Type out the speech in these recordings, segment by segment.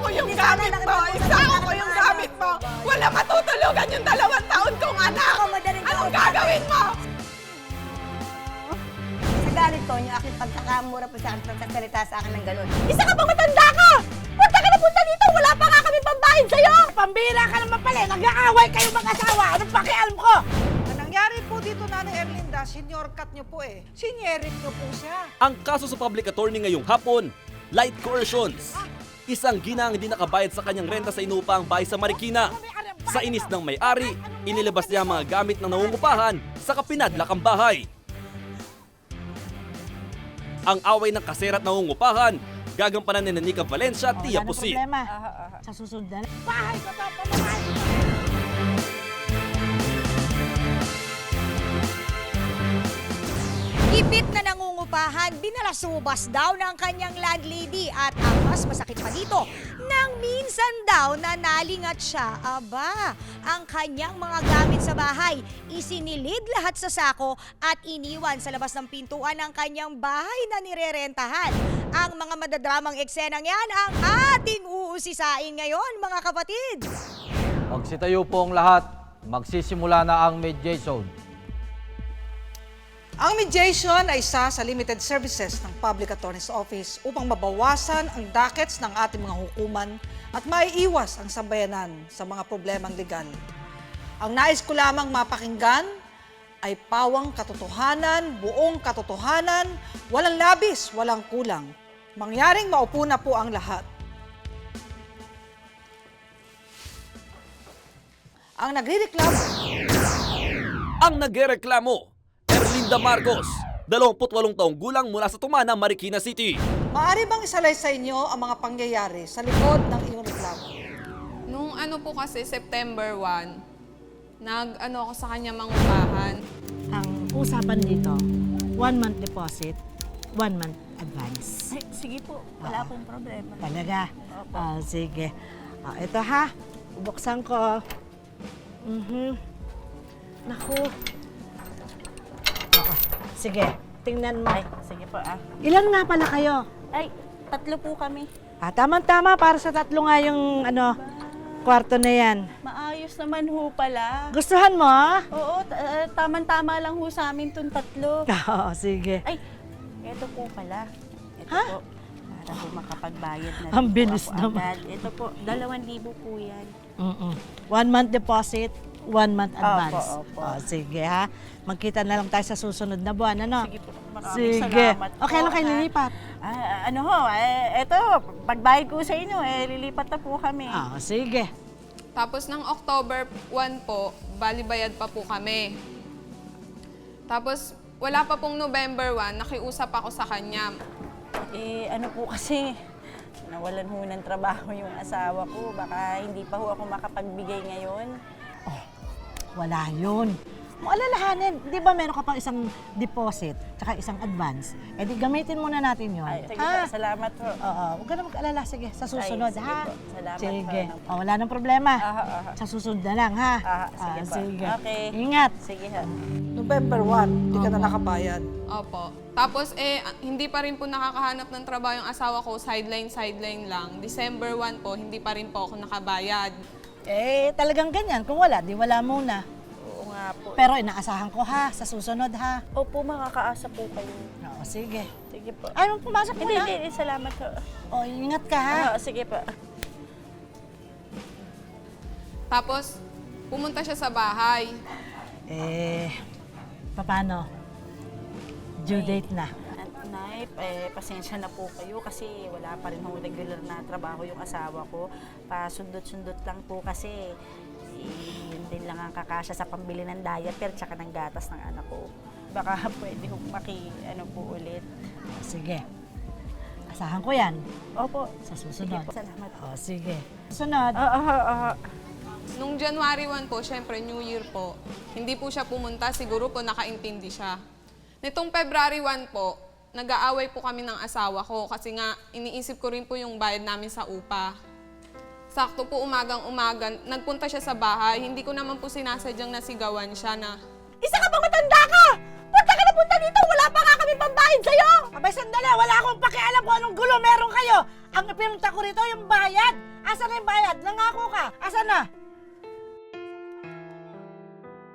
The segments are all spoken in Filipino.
ko yung gamit mo! Isama ko yung gamit mo! Wala matutulugan yung 2 taon kong anak! Anong gagawin mo? Sa galit ko, yung aking pagkakamura pa sa akin, pagkasalita sa akin ng gano'n. Isa ka bang matanda ka? Punta ka na punta dito! Wala pa nga kami pambayad sa'yo! Pambira ka naman pala! Nag-aaway kayo mag-asawa! Anong pakialam ko? Ang nangyari po dito, Nanay Erlinda, senior cut niyo po eh. Sinyerit niyo po siya. Ang kaso sa public attorney ngayong hapon, light coercions. Isang ginang hindi nakabayad sa kanyang renta sa inuupang bahay sa Marikina. Sa inis ng may-ari, inilabas niya ang mga gamit ng nangungupahan sa kapinadlakang bahay. Ang away ng kasera at nangungupahan, gagampanan ni Nika Valencia at Tia Pusit. Problema. Sa susunod na bahay ko to! Pamamahay ko! Ipit na nangungupahan, binalasubas daw ng kanyang landlady at ang mas masakit pa dito, nang minsan daw nanalingat siya. Aba, ang kanyang mga gamit sa bahay, isinilid lahat sa sako at iniwan sa labas ng pintuan ng kanyang bahay na nirerentahan. Ang mga madadramang eksenang yan ang ating uusisain ngayon, mga kapatid. Magsitayo po ang lahat. Magsisimula na ang mediation. Ang mediation ay isa sa limited services ng Public Attorney's Office upang mabawasan ang dockets ng ating mga hukuman at maiiwas ang sambayanan sa mga problemang legal. Ang nais ko lamang mapakinggan ay pawang katotohanan, buong katotohanan, walang labis, walang kulang. Mangyaring maupo na po ang lahat. Ang nagrereklamo. Ang nagrereklamo, Erlinda Marcos, 28 taong gulang mula sa Tumana, Marikina City. Maaari bang isalay sa inyo ang mga pangyayari sa likod ng iyong reklamo? Nung po kasi September 1, nag-ano ako sa kanya mangupahan. Ang usapan dito, 1 month deposit, 1 month advance. Ay, sige po, wala pong problema. Talaga? Sige. Ito ha, buksan ko. Naku. Sige, tingnan mo. Ay, sige po Ilan nga pala kayo? Ay, 3 po kami. Tama-tama, para sa 3 nga yung kwarto na yan. Maayos naman ho pala. Gustuhan mo? Oo, tama-tama lang ho sa amin itong 3. Oo, sige. Ay, eto po pala. Ito Ha? po. Para po makapagbayad na Ang rin po bilis ako naman. agad. Ito po, 2,000 po yan. 1 month deposit, 1 month advance. Opo. Sige ha. Magkita na lang tayo sa susunod na buwan, ano? Sige po, maraming Sige. salamat po. Okay lang kayo lilipat? Ano ho, eto, pagbayad ko sa inyo, lilipat na po kami. Sige. Tapos ng October 1 po, balibayad pa po kami. Tapos wala pa pong November 1, nakiusap ako sa kanya. Ano po kasi, nawalan ho ng trabaho yung asawa ko. Baka hindi pa ho ako makapagbigay ngayon. Wala yun. Alalahanin, di ba meron ka pang isang deposit tsaka isang advance? Di gamitin muna natin yun. Ay, sige po, salamat ho. Oo, huwag ka na mag-alala. Sige, sa susunod, Ay, sige ha? po. Salamat Sige. po. Wala nang problema. Aha. Sa susunod na lang, ha? Sige po. Sige. Okay. Ingat. Sige ho. November 1, hindi ka na nakabayad. Opo. Tapos hindi pa rin po nakakahanap ng trabaho yung asawa ko, sideline lang. December 1 po, hindi pa rin po ako nakabayad. Talagang ganyan. Kung wala, di wala muna. Oo nga po. Pero inaasahan ko, ha? Sa susunod, ha? Opo, makakaasa po kayo. Oo, sige. Sige po. Ay, pumasok Hindi, muna. hindi, salamat ho. Ingat ka, ha? Sige po. Tapos, pumunta siya sa bahay. Paano? Due date na. Nay, pasensya na po kayo kasi wala pa rin ho regular na trabaho yung asawa ko. Pasundot-sundot lang po kasi yun din lang ang kakasya sa pambili ng diaper tsaka ng gatas ng anak ko. Baka pwede ho po ulit. Sige. Asahan ko yan. Opo. Sa susunod. Sige po, salamat. Sige. Susunod. Nung January 1 po, syempre New Year po, hindi po siya pumunta, siguro po nakaintindi siya. Nitong February 1 po, nag-aaway po kami ng asawa ko kasi nga iniisip ko rin po yung bayad namin sa upa. Sakto po umagang-umaga, nagpunta siya sa bahay, hindi ko naman po sinasadyang nasigawan siya na, Isa ka bang matanda ka? Punta ka na punta dito! Wala pa nga kami pambayad sa'yo! Abay, sandali! Wala akong pakialam kung anong gulo meron kayo! Ang pinunta ko rito, yung bayad. Asan na yung bayad? Nangako ka. Asan na?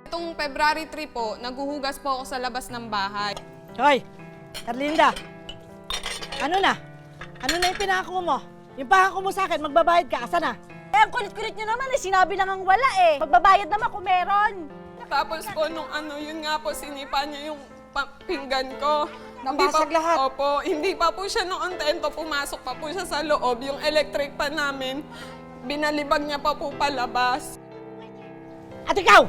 Itong February 3 po, naghuhugas po ako sa labas ng bahay. Hoy, Erlinda. Ano na? Ano na yung pinako mo? Yung pangako mo sa akin, magbabayad ka. Asan na? Eh, ang kulit-kulit nyo naman eh. Sinabi lang ang wala eh. Magbabayad naman kung meron. Tapos po nung yun nga po, sinipa niya yung pinggan ko. Nabasag lahat. Opo, hindi pa po siya nakontento, pumasok pa po siya sa loob. Yung electric pa namin, binalibag niya pa po palabas. At ikaw,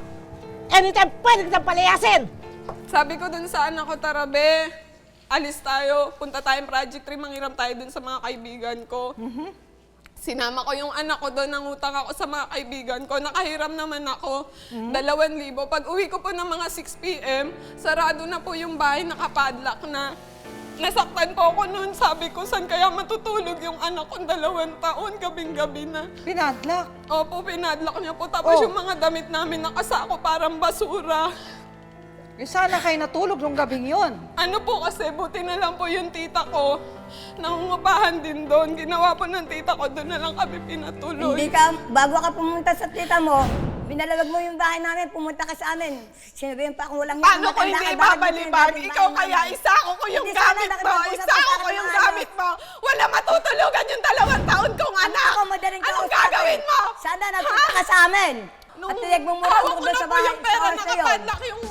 anytime pwede kitang palayasin! Sabi ko dun sa anak ko, Tarabe, alis tayo, punta tayong Project 3, manghiram tayo dun sa mga kaibigan ko. Sinama ko yung anak ko doon, nangutang ako sa mga kaibigan ko, nakahiram naman ako, 2,000. Pag uwi ko po ng mga 6 p.m., sarado na po yung bahay, nakapadlock na. Nasaktan po ako noon, sabi ko, saan kaya matutulog yung anak ko 2 taon, gabing-gabi na. Pinadlock. Opo, pinadlock niya po. Tapos Oh. yung mga damit namin nakasako parang basura. Eh, sana kayo natulog nung gabing yun. Ano po kasi, buti na lang po yung tita ko. Nangungupahan din doon. Ginawa po ng tita ko, doon na lang kami pinatuloy. Hindi ka, bago ka pumunta sa tita mo, binalawag mo yung bahay namin, pumunta ka sa amin. Sinabihan pa kung walang Paano ko matanda hindi ka, bakit babalibag? mo Ikaw pinabalik kaya, bahay namin? isako ko yung Hindi, sana gamit mo. nakipag-usap Isako ka ko yung ng gamit mo. Wala matutulugan yung 2 taon kong anak. Ako, madaling Anong kausapin. gagawin mo? Sana nagpunta ka sa amin. At tiyag mo mura hawak mo ko doon na sa po bahay. yung pera, Sa oras na yun. nakapadlock yung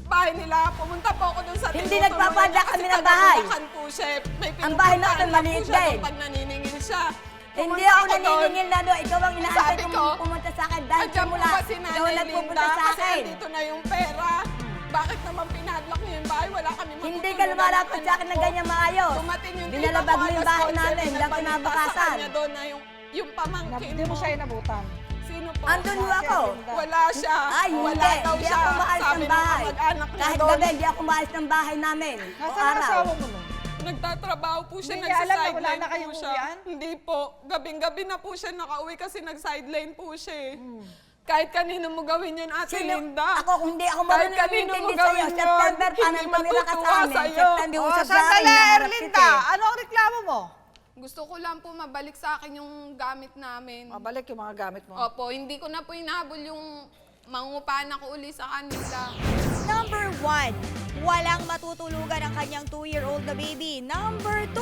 bahay nila. Pumunta po ako doon sa Hindi tinutuluyan nagpapadlock niya kami kasi ng bahay. taga-Bulacan po siya. May Ang bahay natin pinupuntahan lang maliit po siya din. doon pag naniningil siya. Hindi Pumunta ako doon. naniningil na doon. Ikaw ang inaantay Sabi kung ko, pumunta sa akin. Dahil Andiyan po simula, kasi ikaw Nanay ang nagpupunta Linda sa kasi akin. andito na yung pera. Bakit naman pinadlock niyo yung bahay? Wala kami matutulugan. Hindi ka lumalapit sa akin ng ganyan maayos. Dumating yung Binalabag mo yung bahay namin, lang lang kinabukasan. doon na yung pamangkin Hindi mo siya inabutan. Sino po? Andun mo ako. Wala siya. Ay, Wala hindi. daw Hindi siya. ako maalis Sabi ng ng bahay. kamag-anak niya Kahit doon. gabi, hindi ako maalis ng bahay namin. O Nasaan ang araw. asawa mo nun? Nagtatrabaho po siya, Hindi niya alam na wala nagsa-sideline na po kayong siya. uwian? Hindi po. Gabing-gabi na po siya nakauwi kasi nag-sideline po siya eh. Kahit kanino mo gawin yun, Ate Sino? Linda. Ako, kung hindi ako Kahit marunong kanino mo umintindi gawin sa'yo. yun, September, paano hindi tumira ka sa matutuwa amin? sa'yo. September, Oh, usap sa sandali, akin. naharap Erlinda. kita eh. Ano ang reklamo mo? Gusto ko lang po mabalik sa akin yung gamit namin. Mabalik yung mga gamit mo. Opo, hindi ko na po inahabol yung mangungupahan ako uli sa kanila. Number 1, walang matutulugan ang kanyang 2-year-old na baby. Number 2,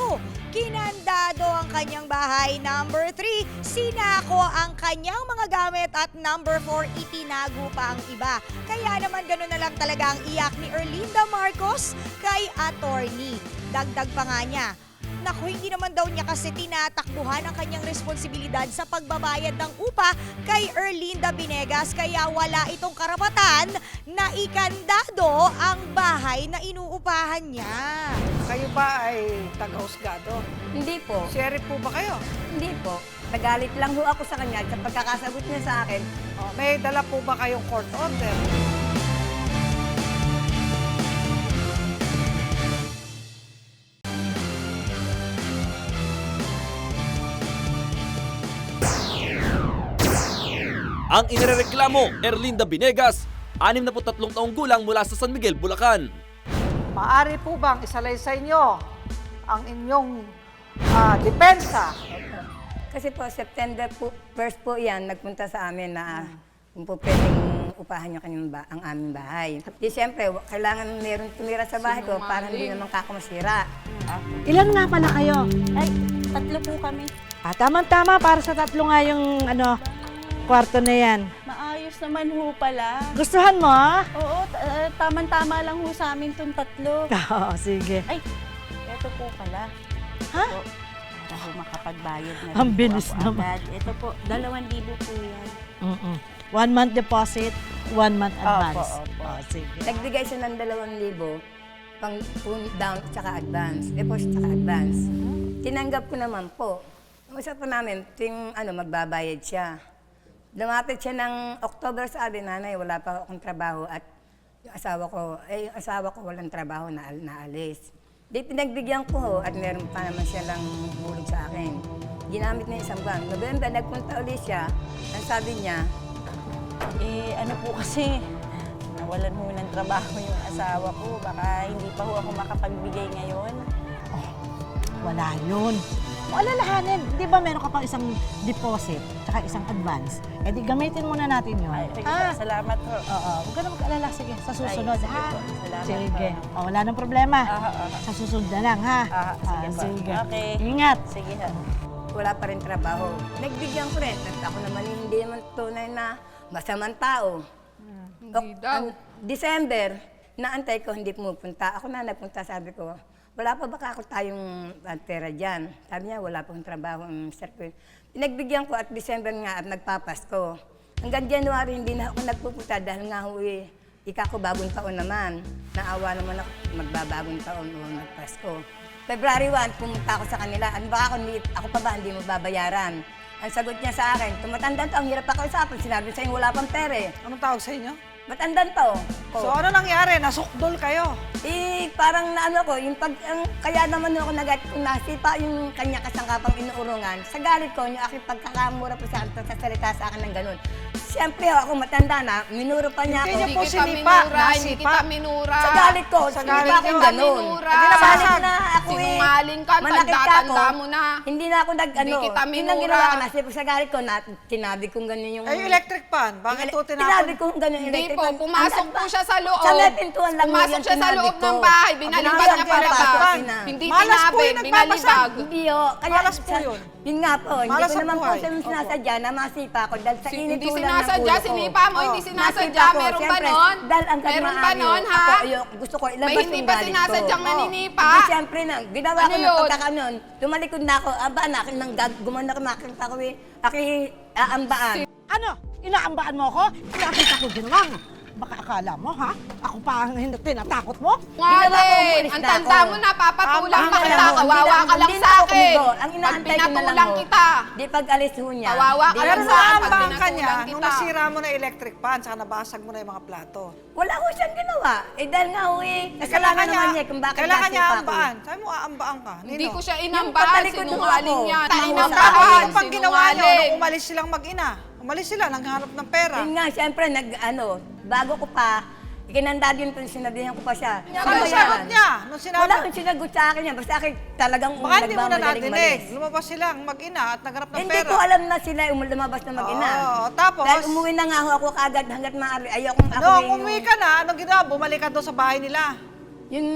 kinandado ang kanyang bahay. Number 3, sinako ang kanyang mga gamit. At number 4, itinago pa ang iba. Kaya naman gano'n na lang talaga ang iyak ni Erlinda Marcos kay attorney. Dagdag pa nga niya, naku, hindi naman daw niya kasi tinatakbuhan ang kanyang responsibilidad sa pagbabayad ng upa kay Erlinda Binegas, kaya wala itong karapatan na ikandado ang bahay na inuupahan niya. Kayo ba ay taga-husgado? Hindi po. Sheriff po ba kayo? Hindi po. Nagalit lang ho ako sa kanya sa pagkakasagot niya sa akin. Oh, may dala po ba kayong court order? Ang inireklamo, Erlinda Binegas, 63 taong gulang mula sa San Miguel, Bulacan. Maari po bang isalaysay nyo ang inyong depensa? Kasi po, September po, first po yan, nagpunta sa amin na kung po pwedeng upahan niyo ang aming bahay. Di siyempre, kailangan meron tumira sa bahay ko para hindi naman kakamasira. Ilan nga pala kayo? Ay, 3 po kami. Tama-tama, para sa 3 nga yung kwarto na yan. Maayos naman ho pala. Gustuhan mo? Oo, tama-tama lang ho sa amin itong 3. Oo, sige. Ay, eto po pala. Ha? Ito, para ho makapagbayad na Ang rin po bilis ako naman. agad. Ito po, 2,000 po yan. 1 month deposit, 1 month advance. opo. Oh, sige. Nagbigay siya ng 2,000 pang down at saka advance. Deposit at saka advance. Tinanggap ko naman po. Usapan namin, ting magbabayad siya. Lumapit siya ng October, sabi, nanay, wala pa akong trabaho at yung asawa ko walang trabaho na naalis. Di pinagbigyan ko ho, at meron pa naman siya lang bulog sa akin. Ginamit na 1 buwan. November, nagpunta ulit siya. Ang sabi niya, Ano po kasi, nawalan ho ng trabaho yung asawa ko. Baka hindi pa ho ako makapagbigay ngayon. Wala yun. Kung alalahanin, di ba meron ka pang isang deposit tsaka isang advance? Eh di gamitin muna natin yun. Ay, sige po, salamat po. Oo, huwag ka na mag-alala. Sige, sa susunod, Ay, sige ha? po, salamat Sige. po. O, wala nang problema. Aha. Sa susunod na lang, ha? Sige po. Sige. Okay. Ingat. Sige ha. Wala pa rin trabaho. Nagbigyan ko rin. At ako naman hindi naman tunay na masamang tao. Hindi daw. December, naantay ko hindi pumupunta. Ako na nagpunta, sabi ko, wala pa baka ako tayong pera dyan. Sabi niya, wala pang trabaho ang mister ko. Pinagbigyan ko at December nga at nagpapasko. Hanggang January, hindi na ako nagpupunta dahil nga ika ko bagong taon naman. Naawa naman ako, magbabagong taon o nagpasko. February 1, pumunta ako sa kanila. Ano ba ako pa ba hindi mo babayaran? Ang sagot niya sa akin, tumatanda to, ang hirap ako isapan. Sinabi sa'yo, wala pang pera eh. Anong tawag sa inyo? Matandang to. So ano nangyari? Nasukdol kayo? Parang naano ko, kaya naman ako kung nasipa yung kanya kasangkapang inuurungan, sa galit ko, yung aking pagkakamura po sa akin, pagkasalita sa akin ng ganun. Siyempre ako matanda na, minuro pa niya ako. Hindi niya po Hindi kita sinipa, minura, hindi nasipa. kita minura. Sa galit ko, Sa sinipa galit akong niyo. ganun. Minura. Sa galit na ako Sinungaling ka, manakit tanda-tanda ako. mo na. Hindi na ako Hindi kita Yun ang minura. ginawa ko, nasipa sa galit ko, tinabi kong ganun yung... Ay, yung electric pan. Bakit po Tinabi tinapon? kong ganun yung Hindi electric po, fan. pumasok Ang po ganda. siya sa loob. Sa may pintuan lang Pumasok yung siya sa tinabi loob ko. ng bahay, binalibag Pinasok niya ko pa dapat. labas. Ina. Hindi Malas po tinabi, yung nagpapasag. binalibag. Hindi o. Malas po yun. Yun nga po, hindi Malas ko ang naman po buhay. siya sinasadya na masipa ko dahil sa init Hindi po lang ng sinasadya, ulo ko. sinipa mo, hindi sinasadya. Nasipa ko. Meron ba Siyempre, nun? Dahil ang Meron ba nun, ha? Gusto ko ilabas May yung hindi ba galit ko. sinasadyang naninipa? Hindi, siyempre na. Ginawa Ano ko ng yun? pagkakanon. Tumalikod na ako. Aba, akin nang gumanda ko nakita ko eh. Aambaan. Ano? Inaambaan mo ako? Nakita ko ginawa mo. Baka akala mo, ha? Ako pa ang hindi tinatakot mo? Ginawa ko, Ngaling, umalis ang na tanda ako. mo na, papatulang Tama pa na kita, lang, kawawa ka lang hindi sa na ako akin. kumibo. Ang Pag inaantay ko na lang pinatulang ho. kita, Di pag alis ho niya. Kawawa ka di lang Pero ako sa akin. naambang Pag ka niya pinatulang nung kita. nasira mo na electric pan saka nabasag mo na yung mga plato. Wala ko siyang ginawa. Eh dahil nga ho eh. Eh, Kasalanan naman niya kung bakit kailangan niya nasipa ko. ambaan. Sabi mo, aambaan ka. hindi Nino? ko siya Yung inambahan, patalikod mo sinungaling ako. yan. Tama sa Inambahan, akin. Ano pang ginawa niyo sinungaling. nung umalis silang mag-ina? Umalis sila, naghanap ng pera. Yun nga, siyempre, bago ko pa, ikinanda din po, sinabihan ko pa siya. Ano sagot niya? Nung sinabi, Wala akong sinagot sa akin yan. Basta akin talagang baka hindi mo na nagmamadaling nadinig. malis. Lumabas silang mag-ina at naghanap ng Hindi pera. ko alam na sila lumabas na mag-ina. Oo, tapos? Dahil umuwi na nga ako kagad hanggat maaari. Ayokong ako Nung yung- umuwi ka na, anong ginawa? Bumalik ka doon sa bahay nila. Yung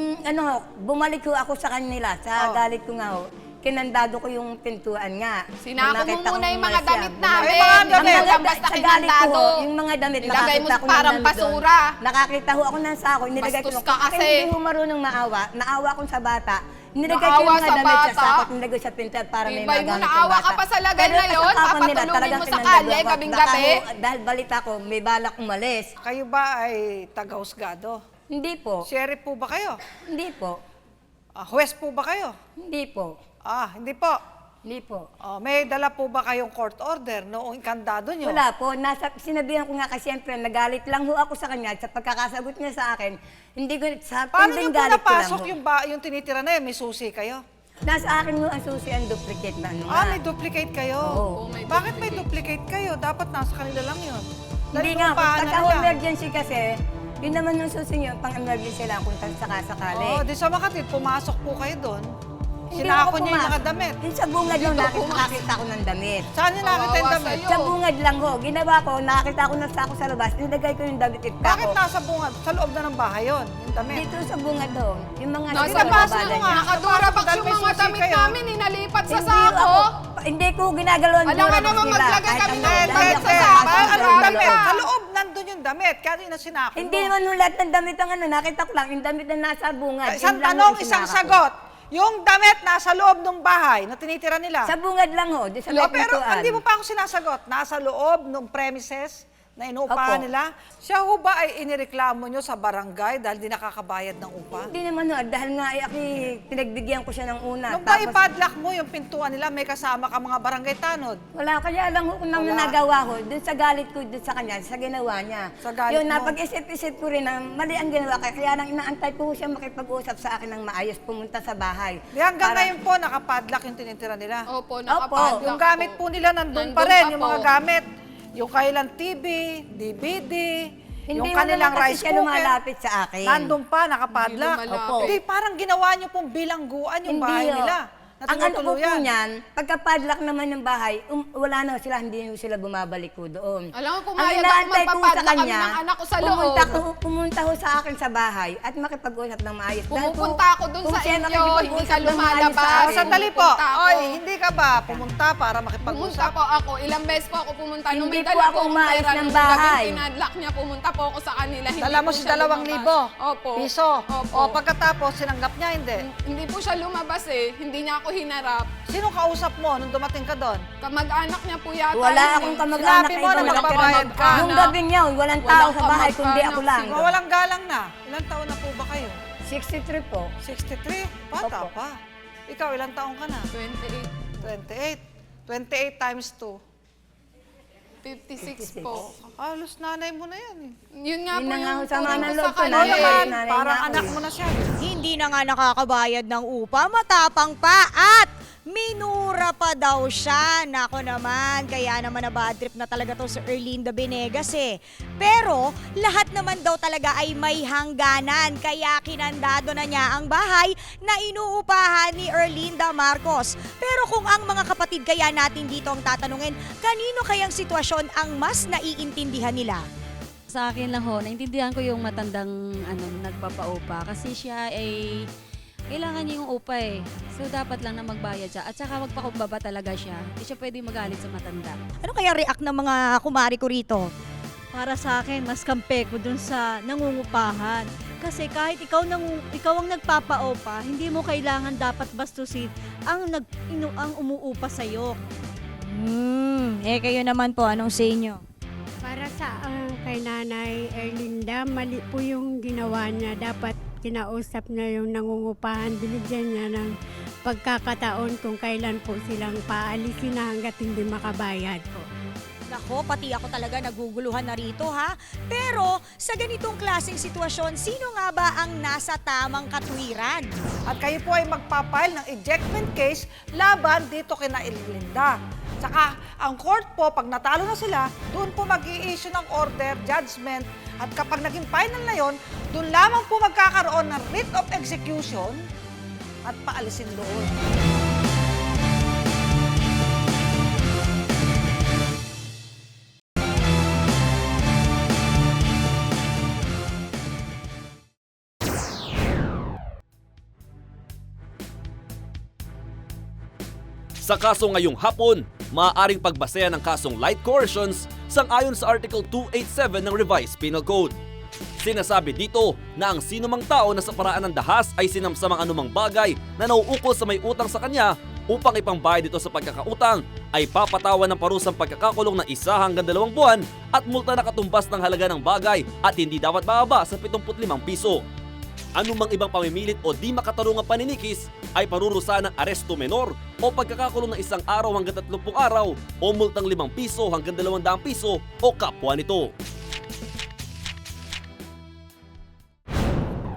bumalik ko ako sa kanila, sa Oh. galit ko nga ho. Kinandado ko yung pintuan nga. Sinako mo Nakita muna ko yung mga umalis damit siya. namin. Ay, mga Hindi damit. mo lang basta Sa galit ko, kinandado. yung mga damit, Nilagay mo nakakita ko ng parang damit doon. basura. Nakakita ho ako ng sako, nilagay ko. Bastos ka kasi. Akin hindi ho marunong maawa. Naawa ko sa bata. Nilagay ko Naawa yung mga sa damit sa bata? sako, nilagay sa pintuan para may Tibay mo, magamit yung naawa bata. ka pa sa lagay Pero na yun? kasakapan nila, Papatulungin talagang mo sa kinandado kalye, ako. gabing-gabi? Baka ho, dahil balita ko, may balak umalis. Kayo ba ay taga-husgado? Hindi po. Sheriff po ba kayo? Hindi po. Huwes po ba kayo? Hindi po. Hindi po. Hindi po. May dala po ba kayong court order noong kandado nyo? Wala po. Sinabihan ko nga kasi siyempre, nagalit lang ho ako sa kanya sa pagkakasagot niya sa akin. Hindi ko, sa Paano tinding nyo po galit ko lang napasok ho. yung tinitira na yun? May susi kayo? Nasa akin ho ang susi ang duplicate na ano nga. May duplicate kayo. Oo. Bakit may duplicate kayo? Dapat nasa kanila lang yun. Hindi Dahil nga, kung upahan na nila. pagka-emergency kasi, yun naman yung susi niyo, pang-emergency lang kung sakasakali. Di sa Makati, pumasok po kayo doon. Hindi Sinako ako niyo yung mga pumasok. damit. Yung sa bungad Dito lang, pumasok. nakita ko ng damit. Saan niyo nakita yung Kawawa damit? sa'yo. Sa bungad lang ho. Ginawa ko, nakita ko ng sako sa labas, nilagay ko yung damit ko. Bakit nasa bungad? Sa loob na ng bahay yun, yung damit. Dito sa bungad ho. Yung mga Nasa nasa bus babala na niya. nakadura box Dahil yung may mga susi damit kayo. namin, inalipat sa Hindi sako. Hindi ko ginagalawan Alam nga naman, maglagay kami ng damit sa sako. Anong damit? Grabe ka. Sa loob, nandun yung damit. Kaya yun ang sinako Hindi mo. naman yung lahat ng damit ang nakita ko lang, yung damit na nasa bungad. Isang yun lang tanong, yung isang sinaka ko. sagot. Yung damit nasa loob ng bahay na tinitira nila. Sa bungad lang ho, di sa may Pero pintuan. hindi mo pa ako sinasagot. Nasa loob ng premises na inuupahan Opo. nila. Siya ho ba ay inireklamo nyo sa barangay dahil di nakakabayad ng upa? Hindi naman ho, dahil nga pinagbigyan ko siya ng una. Nung ba ipadlock mo yung pintuan nila, may kasama ka mga barangay tanod. Wala, kaya lang ho kung nang Wala. nagawa ko, dun sa galit ko, dun sa kanya, sa ginawa niya. Sa galit Yun, mo. napag-isip-isip ko rin na mali ang ginawa kaya lang inaantay ko siya makipag-usap sa akin ng maayos, pumunta sa bahay. Di hanggang Para- ngayon po, nakapadlock yung tinitira nila. Opo, nakapadlock Yung gamit po nila nandun pa Nandun rin, pa yung po. mga gamit. Yung kailan TV, DVD, Hindi yung mo kanilang naman kasi rice siya cooker. lumalapit sa akin. Nandun pa, nakapadlock. Hindi lumalapit. Opo. Hindi, parang ginawa nyo pong bilangguan yung Hindi, bahay oh. nila. Ang ano ko po tinutuluyan. niyan, pagka-padlock naman ng bahay, wala na sila, hindi na sila bumabalik ko doon. Alam mo, Ang pumayag ako inaantay ko sa magpapadlock kami kanya, ng anak ko sa loob. pumunta ho sa akin sa bahay at makipag-usap ng maayos. Dahil po, Pumupunta ako doon kung sa siya inyo, nakikipag-usap hindi ka ng maayos lumalabas. sa akin, Sandali po. Pumunta ako. Oy, hindi ka ba pumunta para Pumunta makipag-usap? po ako. Ilang beses po ako pumunta. Nung Hindi may po dala ako akong umalis pera, ng nung bahay. gabing pinadlock niya, pumunta po ako sa kanila. Hindi Dala mo po si siya 2,000 lumabas. Opo. piso. Opo. O pagkatapos, sinanggap niya, hindi. Hindi po siya lumabas eh. Hindi niya ako hinarap. Sino kausap mo nung dumating ka doon? Kamag-anak niya po yata. wala yun akong eh. kamag-anak Sinabi na mo iba na nakatira. magbabayad ka. Yung gabing yun, walang tao Walang sa bahay, kundi kamag-anak, ako lang. siguro. Walang galang na. Ilang taon na po ba kayo? 63 po. 63? Bata Opo. pa. Ikaw, ilang taon ka na? 28. 28. 28 times 2. 56 po. Halos nanay mo na yan eh. Yun nga Yun po na nga yung ho, sama turing ng ko loob sa ko, Oo kanya. nanay. naman, nanay parang nga anak ako mo na siya. Hindi na nga nakakabayad ng upa, matapang pa at minura pa daw siya. Nako naman, kaya naman na bad trip na talaga to si Erlinda Venegas eh. Pero lahat naman daw talaga ay may hangganan, kaya kinandado na niya ang bahay na inuupahan ni Erlinda Marcos. Pero kung ang mga kapatid kaya natin dito ang tatanungin, kanino kayang sitwasyon ang mas naiintindihan nila? Sa akin lang ho, naintindihan ko yung matandang nagpapaupa kasi siya ay kailangan niya yung upa eh. So dapat lang na magbayad siya at saka magpakumbaba talaga siya. Hindi siya pwede magalit sa matanda. Ano kaya react ng mga kumari ko rito? Para sa akin, mas kampe ko dun sa nangungupahan. Kasi kahit ikaw ang nagpapaupa, hindi mo kailangan dapat bastusin ang umuupa sa'yo. Kayo naman po, anong say nyo? Para sa kay Nanay Erlinda, mali po yung ginawa niya. Dapat kinausap niya yung nangungupahan, binigyan niya ng pagkakataon kung kailan po silang paalisin na hanggat hindi makabayad po. Nako, pati ako talaga naguguluhan na rito ha. Pero sa ganitong klaseng sitwasyon, sino nga ba ang nasa tamang katwiran? At kayo po ay magpapile ng ejectment case laban dito kina Erlinda. Saka ang court po, pag natalo na sila, doon po mag-i-issue ng order, judgment, at kapag naging final na yon, doon lamang po magkakaroon ng writ of execution at paalisin doon. Sa kaso ngayong hapon, maaaring pagbasehan ng kasong light coercions sang-ayon sa Article 287 ng Revised Penal Code. Sinasabi dito na ang sinumang tao na sa paraan ng dahas ay sinamsamang anumang bagay na nauukol sa may utang sa kanya upang ipangbayad dito sa pagkakautang ay papatawan ng parusang pagkakakulong ng 1 hanggang 2 buwan at multa na katumbas ng halaga ng bagay at hindi dapat bababa sa 75 piso. Anumang ibang pamimilit o di makatarungang paninikis ay parurusahan ng aresto menor o pagkakakulong ng 1 araw hanggang 30 araw o multang 5 piso hanggang 200 piso o kapwa nito.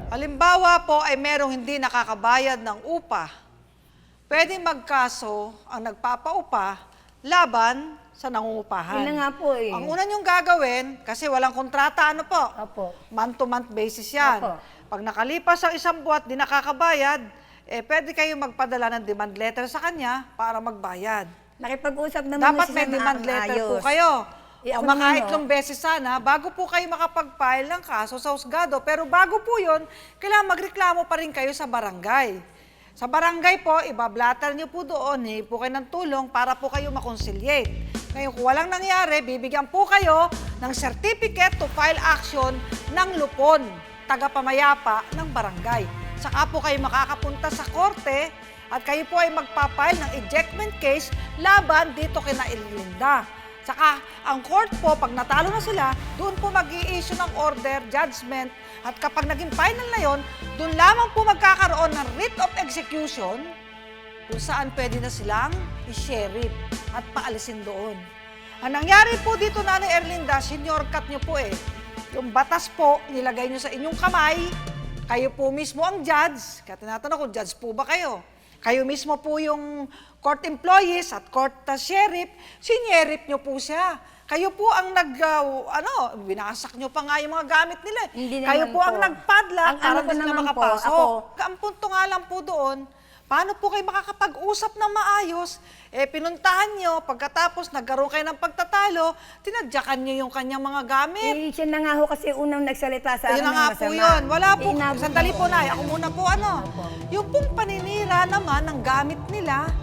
Halimbawa po ay merong hindi nakakabayad ng upa. Pwede magkaso ang nagpapaupa laban sa nangungupahan. Yun na nga po eh. Ang una niyong gagawin, kasi walang kontrata, ano po? Opo. Month-to-month basis yan. Opo. Pag nakalipas ang 1 buwan at di nakakabayad, pwede kayong magpadala ng demand letter sa kanya para magbayad. Nakipag-usap naman Dapat na may sila demand na letter po ayos. kayo. Eh, O ako naman, makaitlong beses sana, bago po kayo makapag-file ng kaso sa husgado. Pero bago po yun, kailangan magreklamo pa rin kayo sa barangay. Sa barangay po, ibablatter niyo po doon, po kayo ng tulong para po kayo makonciliate. Ngayon, kung walang nangyari, bibigyan po kayo ng certificate to file action ng lupon, tagapamayapa ng barangay. Saka po kayo makakapunta sa korte at kayo po ay magpapile ng ejectment case laban dito kina Erlinda. Saka ang court po, pag natalo na sila, doon po mag-i-issue ng order, judgment, at kapag naging final na yon, doon lamang po magkakaroon ng writ of execution kung saan pwede na silang i-sheriff at paalisin doon. Ang nangyari po dito, Nanay Erlinda, senior cut nyo po yung batas po, nilagay nyo sa inyong kamay, kayo po mismo ang judge, kaya tinatanong kung judge po ba kayo? Kayo mismo po yung court employees at court sheriff, sinyerip nyo po siya. Kayo po ang binasak nyo pa nga yung mga gamit nila. Hindi Kayo naman po ang po. nagpadlock Ang para ano ko hindi sila naman po, makapasok. ako- Ang punto nga lang po doon, Paano po kayo makakapag-usap ng maayos? Pinuntahan nyo, pagkatapos nagkaroon kayo ng pagtatalo, tinadyakan nyo yung kanyang mga gamit. Siya na nga ho kasi unang nagsalita sa akin Ayun na ng nga masama. po yun. Wala po. Inabot Sandali mo po, ako. Nay. Ako muna po, ano. Yung pong paninira naman ng gamit nila,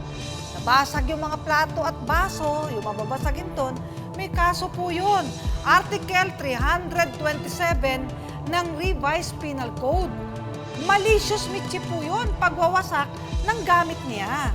nabasag yung mga plato at baso, yung mababasagin ton, may kaso po yun. Article 327 ng Revised Penal Code. Malicious mischief po yun, pagwawasak ng gamit niya.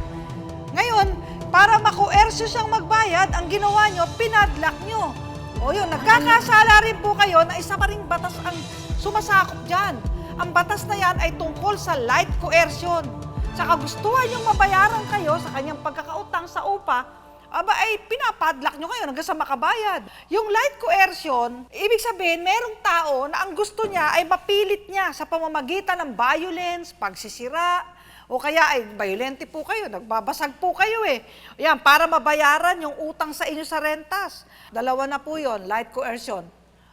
Ngayon, para makoersyo siyang magbayad, ang ginawa nyo, pinadlock nyo. O yun, nagkakasala rin po kayo na isa pa ring batas ang sumasakop dyan. Ang batas na yan ay tungkol sa light coercion. Sa kagustuhan yung mabayaran kayo sa kanyang pagkakautang sa upa, ay pinapadlock nyo kayo hanggang sa makabayad. Yung light coercion, ibig sabihin, merong tao na ang gusto niya ay mapilit niya sa pamamagitan ng violence, pagsisira, o kaya ay violente po kayo, nagbabasag po kayo eh. Yan, para mabayaran yung utang sa inyo sa rentas. Dalawa na po yon, light coercion.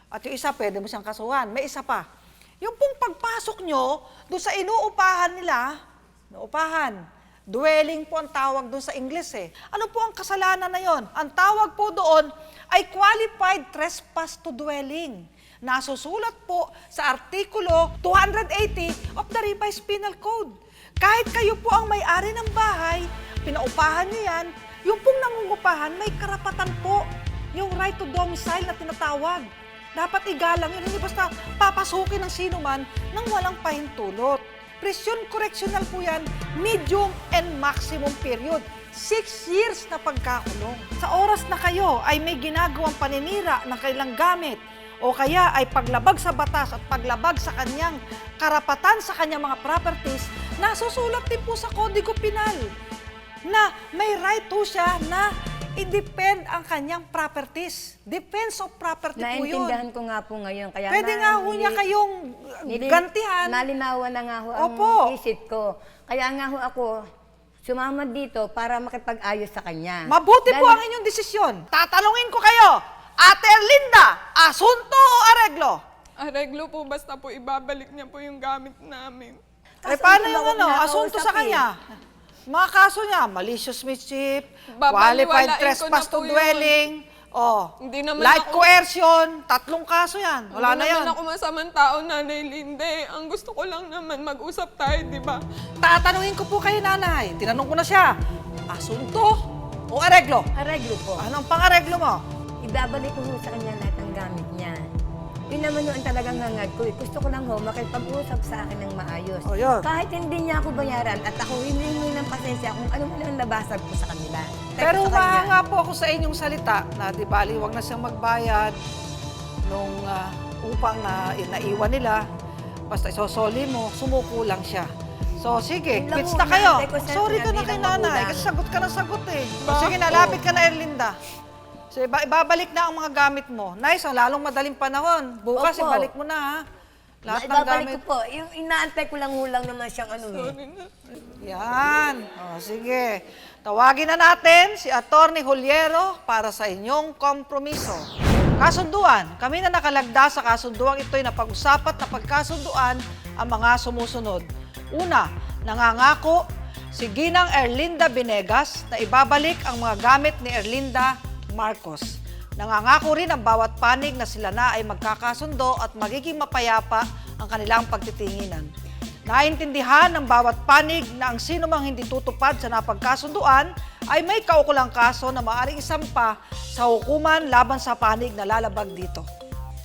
At yung isa, pwede mo siyang kasuhan. May isa pa. Yung pong pagpasok nyo doon sa inuupahan nila, dwelling po ang tawag doon sa English eh. Ano po ang kasalanan na yon? Ang tawag po doon ay qualified trespass to dwelling. Nasusulat po sa Artikulo 280 of the Revised Penal Code. Kahit kayo po ang may-ari ng bahay, pinaupahan niyo yan, yung pong nangungupahan may karapatan po. Yung right to domicile na tinatawag. Dapat igalang yun, hindi basta papasukin ng sino man nang walang pahintulot. Presyon correctional po yan, medium and maximum period. 6 years na pagkakulong. Sa oras na kayo ay may ginagawang paninira ng kailang gamit o kaya ay paglabag sa batas at paglabag sa kanyang karapatan sa kanyang mga properties, nasusulat din po sa Kodigo Penal na may right po siya na i-depend ang kanyang properties. Defense of property po yun. Naintindihan ko nga po ngayon. Kaya Pwede nga ho niya kayong gantihan. Malinawan na nga ho ang Opo. isip ko. Kaya nga ho ako, sumama dito para makipag-ayos sa kanya. Mabuti po ang inyong desisyon. Tatanungin ko kayo, Ate Erlinda, asunto o areglo? Areglo po, basta po ibabalik niya po yung gamit namin. Paano yung asunto sa kanya? Mga kaso niya, malicious mischief, Babaliwalain qualified ko trespass na to po yun. dwelling, Hindi naman light ako- coercion, 3 kaso yan. Wala na Hindi yan. naman ako masamang tao, Nanay Linde. Ang gusto ko lang naman, mag-usap tayo, di ba? Tatanungin ko po kayo, nanay. Tinanong ko na siya, asunto o areglo? Areglo po. Anong pang-areglo mo? Ibabalik ko ho sa kanya lahat ng gamit niya. Yun naman yung talagang hangad ko. Gusto ko lang ho makipag-usap sa akin ng maayos. O, yun. Kahit hindi niya ako bayaran at ako hindi ng pasensya kung ano man ang nabasag ko sa kanila. Pero Sa kanya. mahanga po ako sa inyong salita na di bali, wag na siyang magbayad nung upang na naiwan nila. Basta isosoli mo, sumuko lang siya. So sige, Yun lang quits ho, na kayo. nanay ko, sir, Sorry ka na bilang kay nanay, magulang. kasi sagot ka na sagot eh. O, sige na, lapit ka na, Erlinda. So ibabalik na ang mga gamit mo. Nice, lalong madaling panahon. Bukas, Opo. ibalik mo na ha. Lahat ng Ibabalik gamit. ko po. Yung inaantay ko lang hulang naman siyang ano eh. Yan. O, sige. Tawagin na natin si Attorney Juliero para sa inyong kompromiso. Kasunduan. Kami na nakalagda sa kasunduang ito'y napag-usapat na pagkasunduan ang mga sumusunod. Una, nangangako si Ginang Erlinda Binegas na ibabalik ang mga gamit ni Erlinda Marcos. Nangangako rin ang bawat panig na sila na ay magkakasundo at magiging mapayapa ang kanilang pagtitinginan. Naintindihan ng bawat panig na ang sino mang hindi tutupad sa napagkasunduan ay may kaukulang kaso na maaaring isampa sa hukuman laban sa panig na lalabag dito.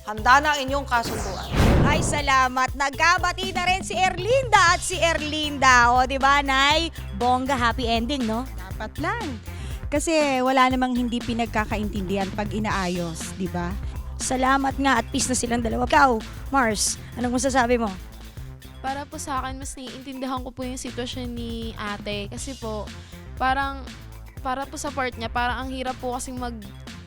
Handa na ang inyong kasunduan. Ay, salamat. Nagkabati na rin si Erlinda at si Erlinda. O, di ba, Nay? Bongga, happy ending, no? Dapat lang. Kasi wala namang hindi pinagkakaintindihan pag inaayos, di ba? Salamat nga at peace na silang dalawa. Ikaw, Mars, anong masasabi mo? Para po sa akin, mas naiintindihan ko po yung sitwasyon ni ate. Kasi po, parang, para po sa part niya, parang ang hirap po kasing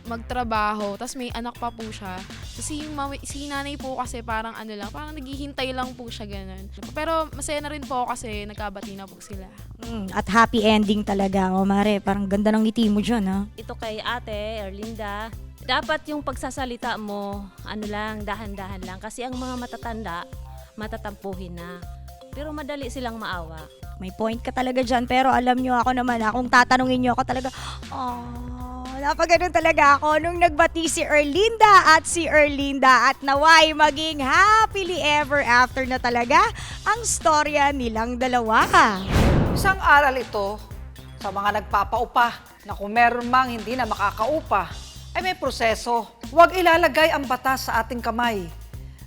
magtrabaho, tapos may anak pa po siya. Kasi si nanay po kasi parang ano lang, parang naghihintay lang po siya ganun. Pero masaya na rin po ako kasi nagkabati na po sila. At happy ending talaga. O, Mare, parang ganda ng ngiti mo dyan, ha? Ito kay ate, Erlinda, dapat yung pagsasalita mo, ano lang, dahan-dahan lang. Kasi ang mga matatanda, matatampuhin na. Pero madali silang maawa. May point ka talaga dyan, pero alam nyo ako naman, kung tatanungin nyo ako talaga, napagano'n talaga ako nung nagbati si Erlinda at naway maging happily ever after na talaga ang storya nilang dalawa. Isang aral ito sa mga nagpapaupa na kung meron mang hindi na makakaupa, ay may proseso. Huwag ilalagay ang batas sa ating kamay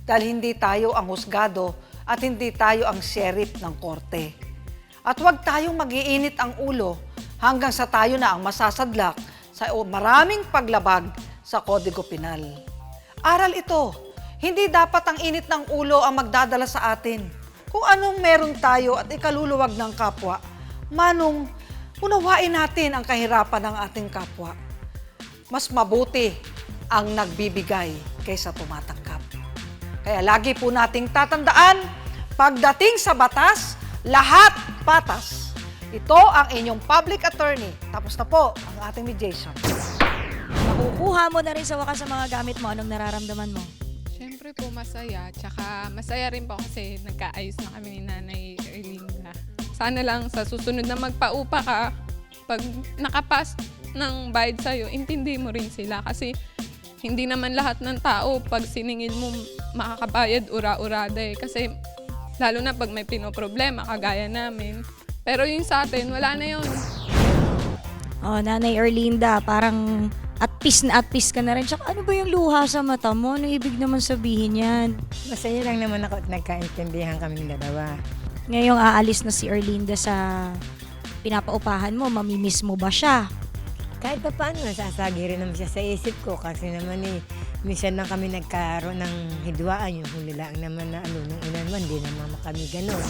dahil hindi tayo ang husgado at hindi tayo ang sheriff ng korte. At huwag tayong mag-iinit ang ulo hanggang sa tayo na ang masasadlak sa maraming paglabag sa Kodigo Penal. Aral ito, hindi dapat ang init ng ulo ang magdadala sa atin. Kung anong meron tayo at ikaluluwag ng kapwa, manong unawain natin ang kahirapan ng ating kapwa. Mas mabuti ang nagbibigay kaysa tumatanggap. Kaya lagi po nating tatandaan, pagdating sa batas, lahat patas. Ito ang inyong public attorney. Tapos na po ang ating mediation. Nakukuha mo na rin sa wakas sa mga gamit mo. Anong nararamdaman mo? Siyempre po masaya, tsaka masaya rin po kasi nagkaayos na kami ni Nanay Erlinda. Sana lang sa susunod na magpaupa ka, pag nakapas ng bayad sa'yo, intindi mo rin sila kasi hindi naman lahat ng tao pag siningil mo makakabayad ura-urada eh. Kasi lalo na pag may pinoproblema kagaya namin. Pero yung sa atin, wala na yun. Nanay Erlinda, parang at peace ka na rin. Tsaka ano ba yung luha sa mata mo? Ano ibig naman sabihin yan? Masaya lang naman ako at nagkaintindihan kaming dalawa. Ngayong aalis na si Erlinda sa pinapaupahan mo, mamimiss mo ba siya? Kahit pa paano, nasasagi rin naman siya sa isip ko kasi naman minsan lang kami nagkaroon ng hidwaan yung huli lang naman na nung una naman, di naman kami ganun.